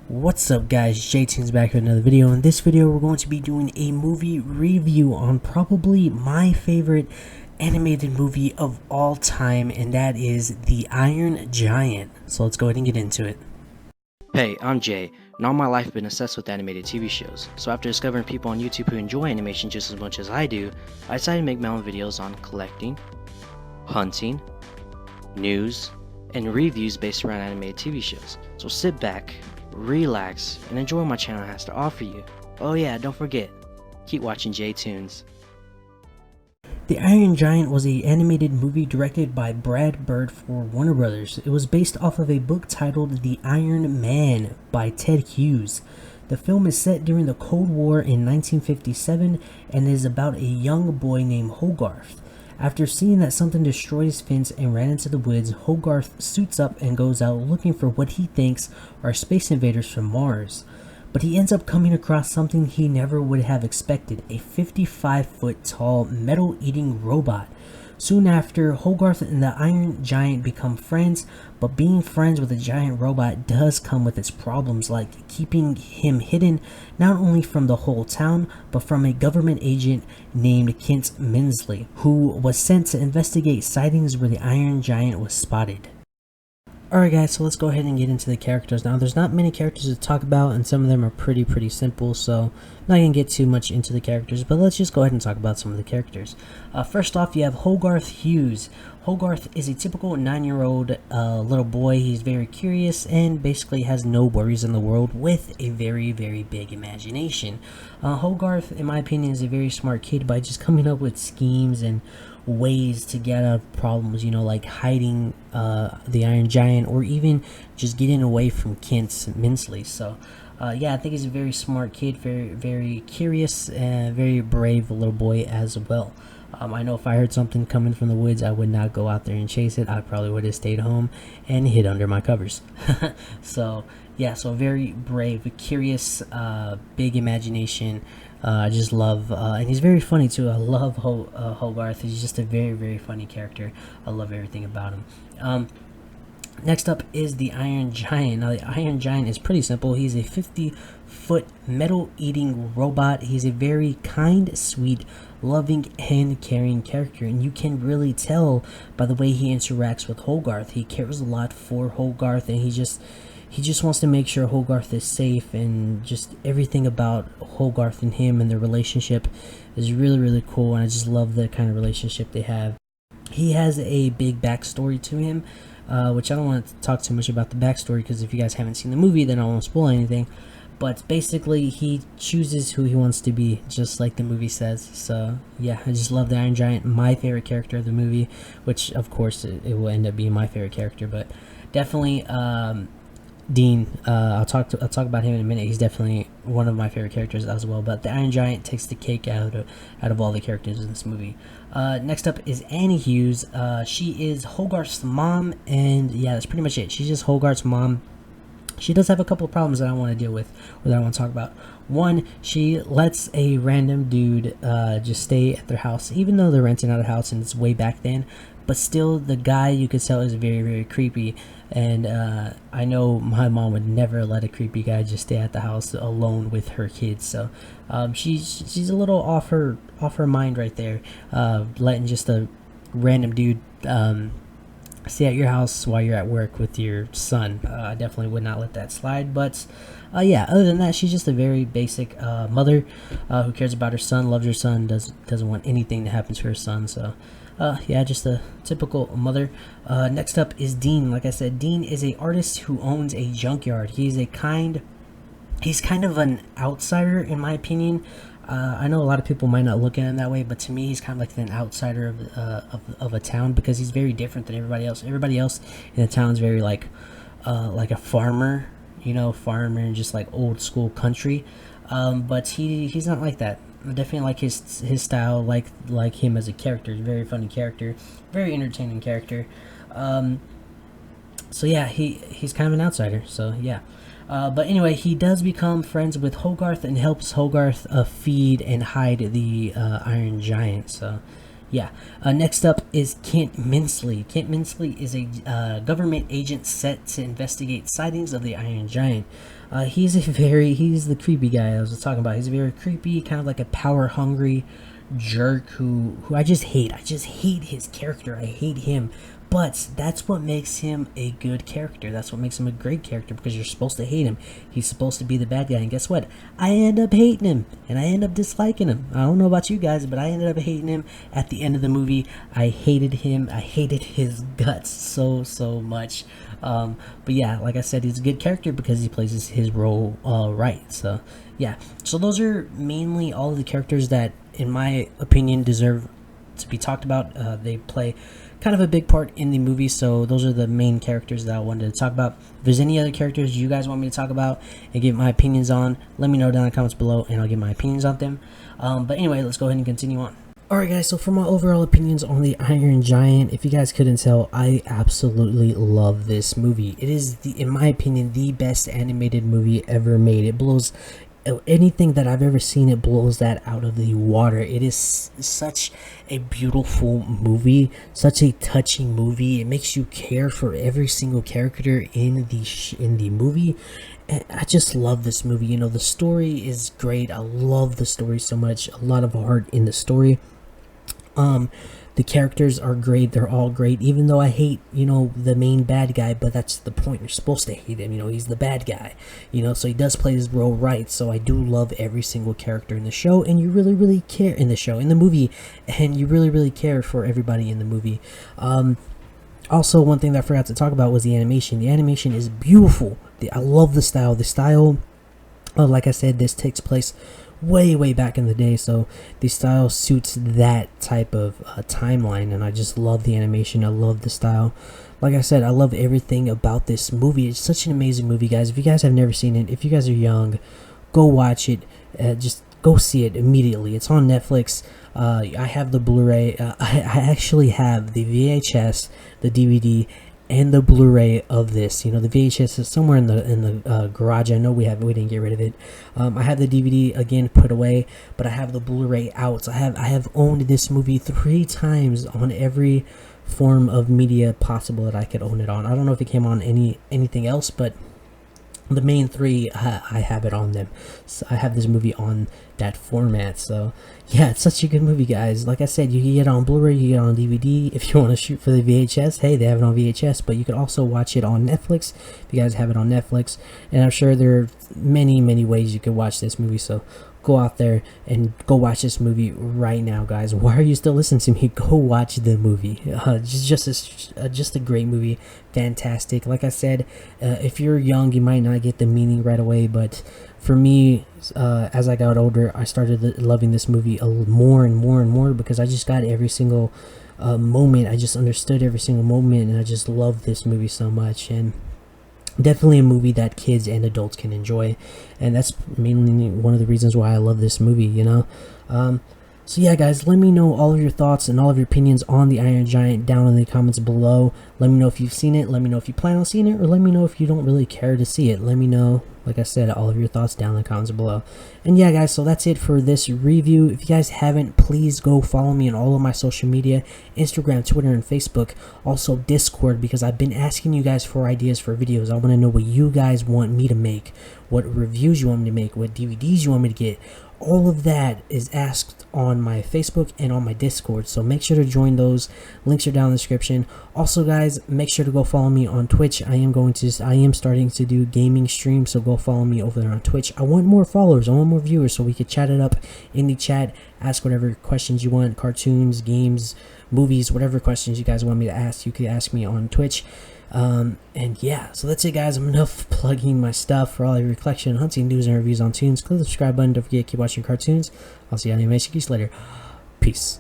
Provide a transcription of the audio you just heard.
What's up guys, Jay Toonz back with another video. In this video we're going to be doing a movie review on probably my favorite animated movie of all time, and that is The Iron Giant. So let's go ahead and get into it. Hey, I'm Jay, and all my life I've been obsessed with animated TV shows. So after discovering people on YouTube who enjoy animation just as much as I do, I decided to make my own videos on collecting, hunting, news, and reviews based around animated TV shows. So sit back, relax, and enjoy what my channel has to offer you. Oh yeah, don't forget, keep watching Jay Toonz. The Iron Giant was an animated movie directed by Brad Bird for Warner Brothers. It was based off of a book titled The Iron Man by Ted Hughes. The film is set during the Cold War in 1957 and is about a young boy named Hogarth. After seeing that something destroyed his fence and ran into the woods, Hogarth suits up and goes out looking for what he thinks are space invaders from Mars. But he ends up coming across something he never would have expected, a 55-foot tall metal-eating robot. Soon after, Hogarth and the Iron Giant become friends, but being friends with a giant robot does come with its problems, like keeping him hidden not only from the whole town, but from a government agent named Kent Minsley, who was sent to investigate sightings where the Iron Giant was spotted. Alright guys, so let's go ahead and get into the characters. Now there's not many characters to talk about, and some of them are pretty simple, so I'm not going to get too much into the characters, but let's just go ahead and talk about some of the characters. First off, you have Hogarth Hughes. Hogarth is a typical 9-year-old little boy. He's very curious and basically has no worries in the world with a very big imagination. Hogarth, in my opinion, is a very smart kid by just coming up with schemes and ways to get out of problems, you know, like hiding the Iron Giant, or even just getting away from Kent Minsley. So yeah, I think he's a very smart kid, very curious, and very brave little boy as well. I know if I heard something coming from the woods, I would not go out there and chase it. I probably would have stayed home and hid under my covers. So yeah, so very brave, curious, big imagination. I just love, and he's very funny too. I love Hogarth. He's just a very funny character. I love everything about him. Next up is the Iron Giant. Now the Iron Giant is pretty simple. He's a 50-foot metal-eating robot. He's a very kind, sweet, loving, and caring character, and you can really tell by the way he interacts with Hogarth. He cares a lot for Hogarth, and he just wants to make sure Hogarth is safe, and just everything about Hogarth and him and their relationship is really cool, and I just love the kind of relationship they have. He has a big backstory to him, which I don't want to talk too much about the backstory, because if you guys haven't seen the movie, then I won't spoil anything. But basically, he chooses who he wants to be, just like the movie says. So yeah, I just love the Iron Giant. My favorite character of the movie, which of course it will end up being my favorite character, but definitely Dean. I'll talk about him in a minute. He's definitely one of my favorite characters as well. But the Iron Giant takes the cake out of all the characters in this movie. Next up is Annie Hughes. She is Hogarth's mom, and yeah, that's pretty much it. She's just Hogarth's mom. She does have a couple of problems that I want to deal with, or that I want to talk about. One, she lets a random dude just stay at their house, even though they're renting out a house and it's way back then. But still, the guy, you could tell, is very creepy. And I know my mom would never let a creepy guy just stay at the house alone with her kids. So she's a little off her mind right there, letting just a random dude stay at your house while you're at work with your son. I definitely would not let that slide. But yeah, other than that, she's just a very basic mother who cares about her son, loves her son, doesn't want anything to happen to her son. So yeah, just a typical mother. Next up is Dean. Like I said, Dean is an artist who owns a junkyard. He's kind of an outsider, in my opinion. I know a lot of people might not look at him that way, but to me, he's kind of like an outsider of a town, because he's very different than everybody else. Everybody else in the town is very like a farmer, you know, and just like old school country. But he's not like that. I definitely like his style, like him as a character. He's a very funny character, very entertaining character. So yeah, he's kind of an outsider. So yeah. But anyway, he does become friends with Hogarth and helps Hogarth feed and hide the Iron Giant. So Yeah. Next up is Kent Minsley. Kent Minsley is a government agent set to investigate sightings of the Iron Giant. He's the creepy guy I was talking about. He's a very creepy, kind of like a power hungry jerk who I just hate. I just hate his character. I hate him. But that's what makes him a good character. That's what makes him a great character, because you're supposed to hate him. He's supposed to be the bad guy. And guess what? I end up hating him. And I end up disliking him. I don't know about you guys, but I ended up hating him at the end of the movie. I hated him. I hated his guts so much. But yeah, like I said, he's a good character because he plays his role right. So yeah. So those are mainly all of the characters that, in my opinion, deserve to be talked about. They play kind of a big part in the movie, so those are the main characters that I wanted to talk about. If there's any other characters you guys want me to talk about and give my opinions on, let me know down in the comments below and I'll give my opinions on them. But anyway, let's go ahead and continue on. Alright guys, so for my overall opinions on the Iron Giant, if you guys couldn't tell, I absolutely love this movie. It is, in my opinion, the best animated movie ever made. It blows anything that I've ever seen, it blows that out of the water. It is such a beautiful movie, such a touching movie. It makes you care for every single character in the movie. And I just love this movie. You know, the story is great. I love the story so much. A lot of heart in the story. The characters are great. They're all great, even though I hate, you know, the main bad guy, but that's the point. You're supposed to hate him. You know, he's the bad guy, you know, so he does play his role right. So I do love every single character in the show, and you really care in the show, in the movie, and you really care for everybody in the movie. Also, one thing that I forgot to talk about was the animation. The animation is beautiful. I love the style. The style, like I said, this takes place way back in the day, so the style suits that type of timeline, and I just love the animation. I love the style. Like I said, I love everything about this movie. It's such an amazing movie, guys. If you guys have never seen it, if you guys are young, go watch it. Just go see it immediately. It's on Netflix. I have the Blu-ray. I actually have the VHS, the DVD, and the Blu-ray of this. You know, the VHS is somewhere in the garage. I know we didn't get rid of it. I have the DVD again put away, but I have the Blu-ray out. I have owned this movie 3 times on every form of media possible that I could own it on. I don't know if it came on anything else, but the main 3, I have it on them. So I have this movie on that format. So yeah, it's such a good movie, guys. Like I said, you can get it on Blu-ray, you get it on DVD. If you want to shoot for the VHS, hey, they have it on VHS, but you can also watch it on Netflix if you guys have it on Netflix. And I'm sure there are many ways you could watch this movie, so go out there and go watch this movie right now, guys. Why are you still listening to me? Go watch the movie. Just a great movie. Fantastic. Like I said, if you're young, you might not get the meaning right away, but for me, as I got older, I started loving this movie more and more because I just got every single moment. I just understood every single moment, and I just love this movie so much. And definitely a movie that kids and adults can enjoy, and that's mainly one of the reasons why I love this movie, you know. So yeah, guys, let me know all of your thoughts and all of your opinions on the Iron Giant down in the comments below. Let me know if you've seen it, let me know if you plan on seeing it, or let me know if you don't really care to see it. Let me know, like I said, all of your thoughts down in the comments below. And yeah, guys, so that's it for this review. If you guys haven't, please go follow me on all of my social media, Instagram, Twitter, and Facebook. Also Discord, because I've been asking you guys for ideas for videos. I want to know what you guys want me to make, what reviews you want me to make, what DVDs you want me to get. All of that is asked on my Facebook and on my Discord, so make sure to join those. Links are down in the description. Also, guys, make sure to go follow me on Twitch. I am starting to do gaming streams, so go follow me over there on Twitch. I want more followers, I want more viewers, so we could chat it up in the chat. Ask whatever questions you want, cartoons, games, movies, whatever questions you guys want me to ask, you could ask me on Twitch. And yeah, so that's it, guys. I'm enough plugging my stuff. For all your collection, hunting, news, and reviews on Toonz, click the subscribe button. Don't forget, keep watching cartoons. I'll see you on the animation geeks later. Peace.